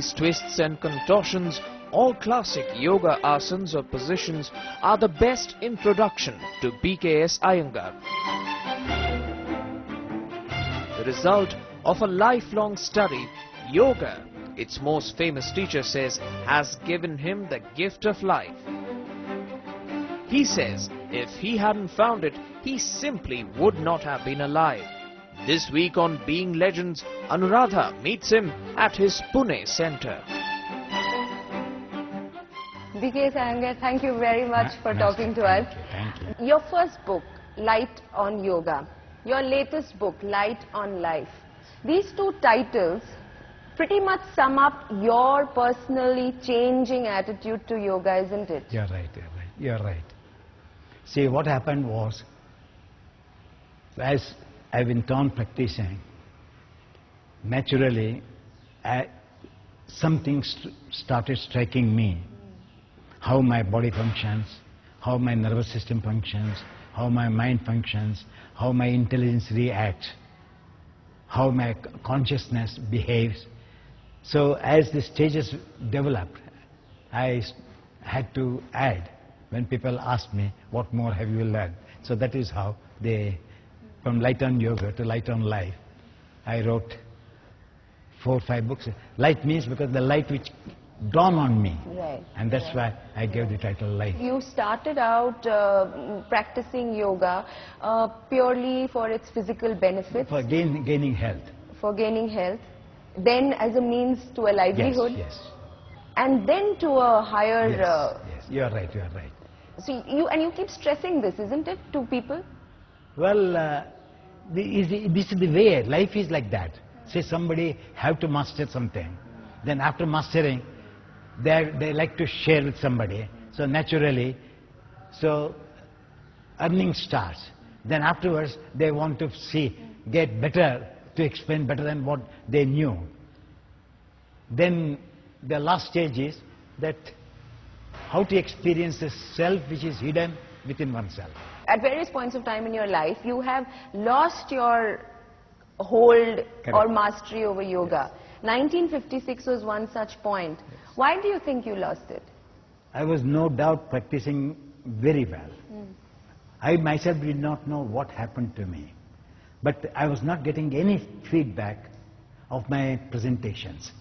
these twists and contortions, all classic yoga asanas or positions are the best introduction to BKS Iyengar. The result of a lifelong study, yoga, its most famous teacher says, has given him the gift of life. He says if he hadn't found it, he simply would not have been alive. This week on Being Legends, Anuradha meets him at his Pune center. BKS Iyengar, thank you very much for talking to us. Thank you. Your first book, Light on Yoga. Your latest book, Light on Life. These two titles pretty much sum up your personally changing attitude to yoga, isn't it? You're right. You're right. See, what happened was, as I went on practicing, naturally, something started striking me. How my body functions, how my nervous system functions, how my mind functions, how my intelligence reacts, how my consciousness behaves. So as the stages developed, I had to add when people asked me, what more have you learned? So that is how from Light on Yoga to Light on Life, I wrote 4 or 5 books. Light means because the light which dawned on me. Right. And that's why I gave the title Life. You started out practicing yoga purely for its physical benefits. For gaining health. For gaining health. Then as a means to a livelihood. Yes. And then to a higher... Yes, you are right. So you keep stressing this, isn't it, to people? Well, this is the way. Life is like that. Say somebody have to master something. Then after mastering, they like to share with somebody. So naturally, earning starts. Then afterwards, they want to get better, to explain better than what they knew. Then the last stage is that how to experience the self which is hidden within oneself. At various points of time in your life, you have lost your hold or mastery over yoga. Yes. 1956 was one such point. Yes. Why do you think you lost it? I was no doubt practicing very well. I myself did not know what happened to me. But I was not getting any feedback of my presentations.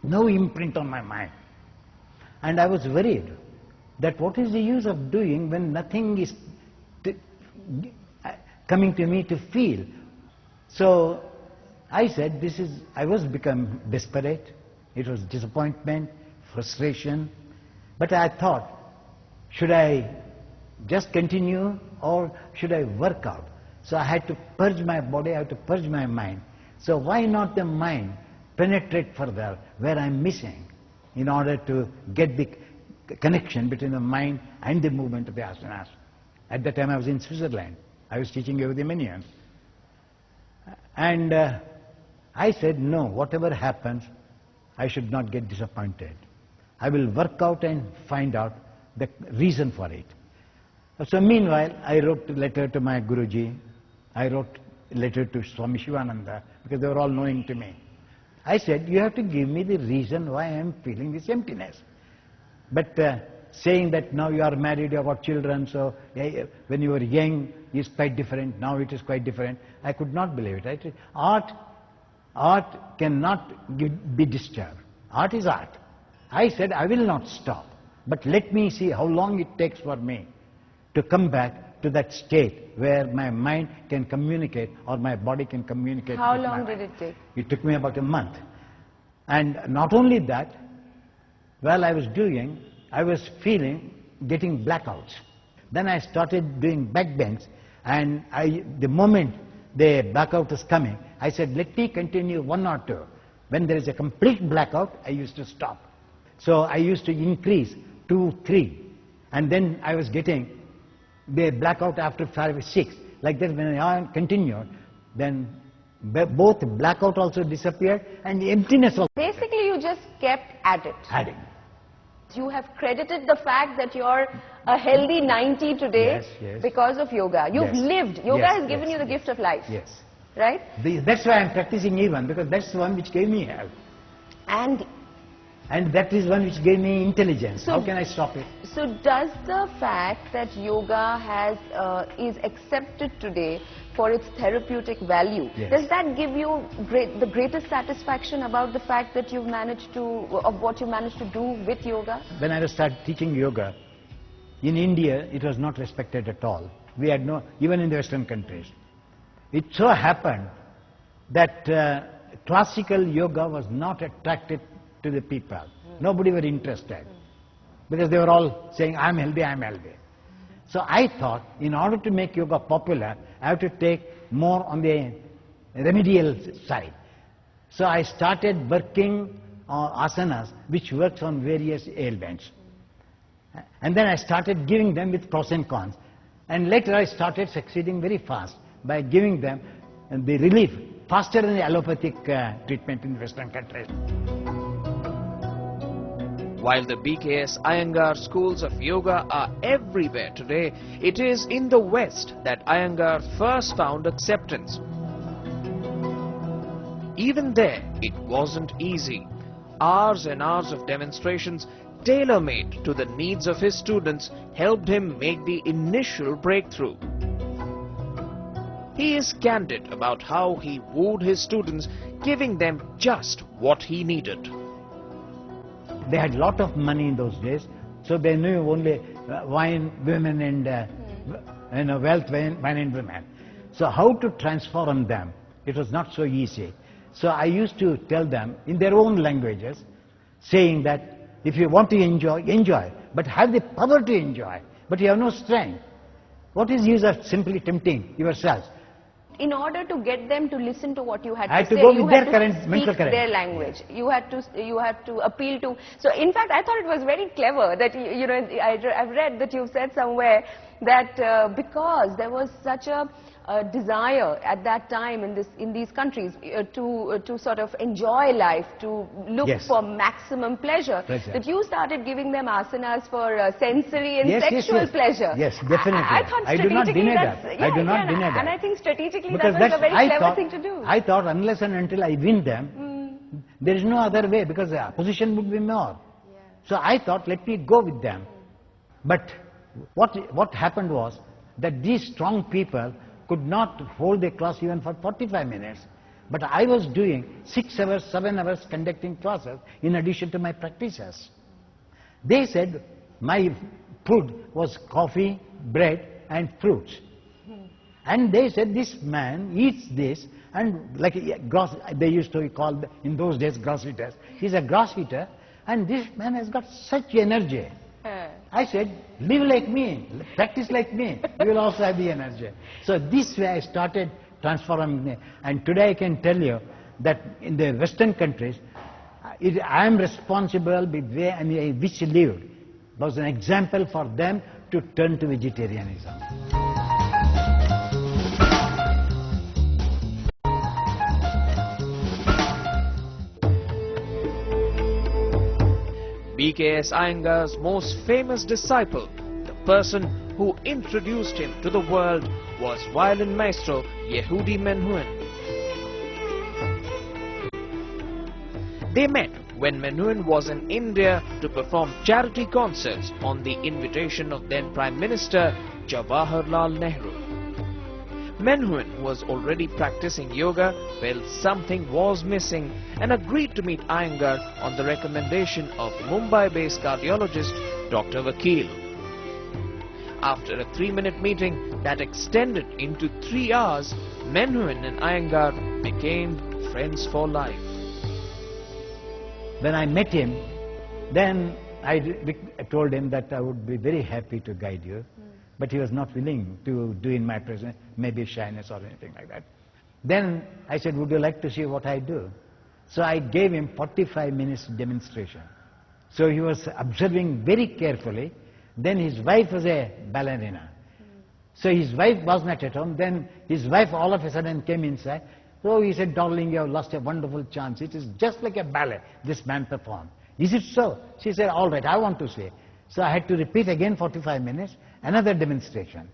No imprint on my mind. And I was worried that what is the use of doing when nothing is coming to me to feel. So I said, I was become desperate. It was disappointment, frustration. But I thought, should I just continue or should I work out? So I had to purge my body, I had to purge my mind. So why not the mind penetrate further where I'm missing in order to get the connection between the mind and the movement of the asanas. At that time I was in Switzerland. I was teaching yoga the Minions. And I said, no, whatever happens, I should not get disappointed. I will work out and find out the reason for it. So meanwhile, I wrote a letter to my Guruji. I wrote a letter to Swami Shivananda because they were all knowing to me. I said, you have to give me the reason why I am feeling this emptiness. But saying that now you are married, you have got children, so when you were young, it's quite different, now it is quite different. I could not believe it. I said, art cannot be disturbed. Art is art. I said, I will not stop, but let me see how long it takes for me to come back to that state where my mind can communicate or my body can communicate. How long did it take? It took me about a month. And not only that, while I was doing, I was getting blackouts. Then I started doing back bends, and the moment the blackout was coming, I said, let me continue 1 or 2. When there is a complete blackout, I used to stop. So I used to increase 2, 3, and then I was getting the blackout after 5 or 6. Like that, when I continued, then both blackout also disappeared and the emptiness also. Basically, you just kept at it. Adding. You have credited the fact that you're a healthy 90 today because of yoga. You've lived. Yoga has given you the gift of life. Yes. Right? That's why I'm practicing even, because that's the one which gave me health. And And that is one which gave me intelligence. How can I stop it? So does the fact that yoga is accepted today for its therapeutic value, yes, does that give you the greatest satisfaction about the fact that you've managed to, of what you managed to do with yoga? When I started teaching yoga, in India it was not respected at all. We had no, even in the Western countries. It so happened that classical yoga was not attracted to the people. Nobody were interested because they were all saying, I'm healthy, I'm healthy. So I thought, in order to make yoga popular, I have to take more on the remedial side. So I started working on asanas which works on various ailments. And then I started giving them with pros and cons. And later I started succeeding very fast by giving them the relief faster than the allopathic treatment in Western countries. While the BKS Iyengar schools of yoga are everywhere today, it is in the West that Iyengar first found acceptance. Even there, it wasn't easy. Hours and hours of demonstrations tailor-made to the needs of his students helped him make the initial breakthrough. He is candid about how he wooed his students, giving them just what he needed. They had a lot of money in those days, so they knew only wine, women and wealth, wine and women. So how to transform them, it was not so easy. So I used to tell them in their own languages, saying that if you want to enjoy, enjoy, but have the power to enjoy, but you have no strength. What is use of simply tempting yourself? In order to get them to listen to what you had I to had to say, go you with had their to current speak mental current. their language. You had to appeal to. So in fact, I thought it was very clever that you know I've read that you've said somewhere that because there was such a desire at that time in these countries to sort of enjoy life, to look yes, for maximum pleasure, that you started giving them asanas for sensory and yes, sexual yes, yes, pleasure. Yes, definitely. I thought I do not deny that. Yeah, I do not deny that. And I think strategically because that was a very clever thought, thing to do. I thought unless and until I win them, there is no other way, because the opposition would be more. Yeah. So I thought, let me go with them. But what happened was that these strong people could not hold their class even for 45 minutes. But I was doing 6 hours, 7 hours conducting classes in addition to my practices. They said my food was coffee, bread and fruits. And they said, this man eats this, and like grass, they used to call in those days grass eaters. He's a grass eater, and this man has got such energy. I said, live like me, practice like me, you will also have the energy. So this way I started transforming me. And today I can tell you that in the Western countries, I am responsible with the way and which lived. Was an example for them to turn to vegetarianism. BKS Iyengar's most famous disciple, the person who introduced him to the world, was violin maestro Yehudi Menuhin. They met when Menuhin was in India to perform charity concerts on the invitation of then Prime Minister Jawaharlal Nehru. Menuhin was already practicing yoga, felt something was missing and agreed to meet Iyengar on the recommendation of Mumbai-based cardiologist Dr. Zakir. After a 3-minute meeting that extended into 3 hours, Menuhin and Iyengar became friends for life. When I met him, then I told him that I would be very happy to guide you. But he was not willing to do in my presence, maybe shyness or anything like that. Then I said, would you like to see what I do? So I gave him 45 minutes demonstration. So he was observing very carefully. Then his wife was a ballerina. So his wife was not at home. Then his wife all of a sudden came inside. So he said, darling, you have lost a wonderful chance. It is just like a ballet this man performed. Is it so? She said, all right, I want to see. So I had to repeat again 45 minutes, another demonstration.